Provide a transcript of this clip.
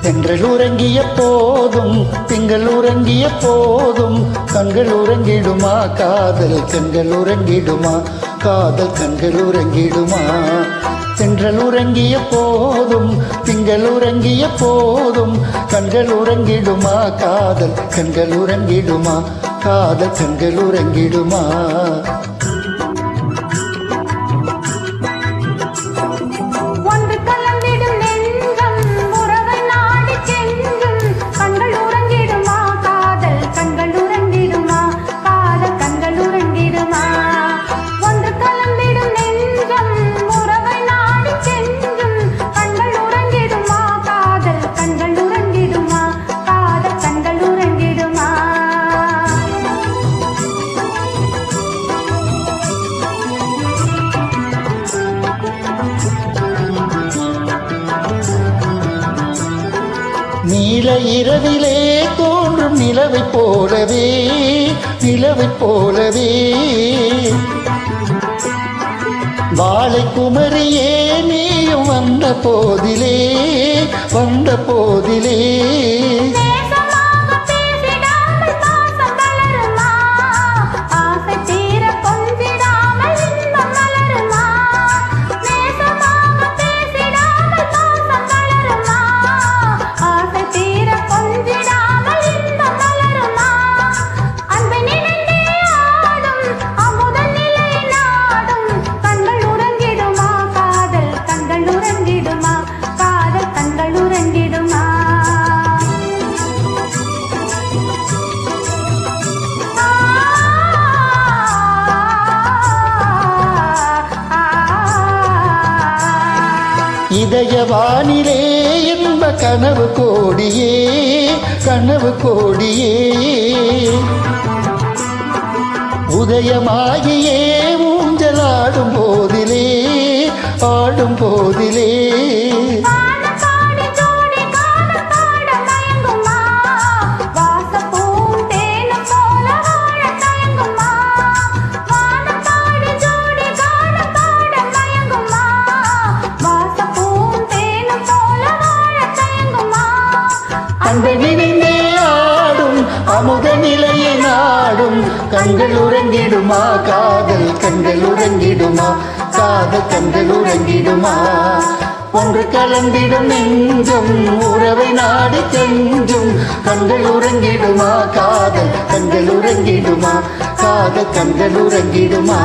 தென்றல் உறங்கிய போதும் திங்கள் உறங்கிய போதும் கண்கள் உறங்கிடுமா காதல் கண்கள் உறங்கிடுமா காதல் கண்கள் உறங்கிடுமா தென்றல் உறங்கிய போதும் திங்கள் உறங்கிய போதும் கண்கள் உறங்கிடுமா காதல் கண்கள் உறங்கிடுமா காதல் கண்கள் உறங்கிடுமா நீல இரவிலே தோன்றும் நிலவைப் போலவே நிலவைப் போலவே வாழை குமரியே நீயும் வந்த போதிலே வந்த போதிலே இதயவானிலே என்ப கனவு கோடியே கனவு கோடியே உதயமாகியே ஊஞ்சலாடும் போதிலே ஆடும் போதிலே அன்பை நினைந்தே ஆடும் அமுத நிலையை நாடும் கண்கள் உறங்கிடுமா காதல் கண்கள் உறங்கிடுமா காதல் கண்கள் உறங்கிடுமா ஒன்று கலந்திடும் நெஞ்சம் உறவை நாடி கெஞ்சும் கண்கள் உறங்கிடுமா காதல் கண்கள் உறங்கிடுமா காதல் கண்கள் உறங்கிடுமா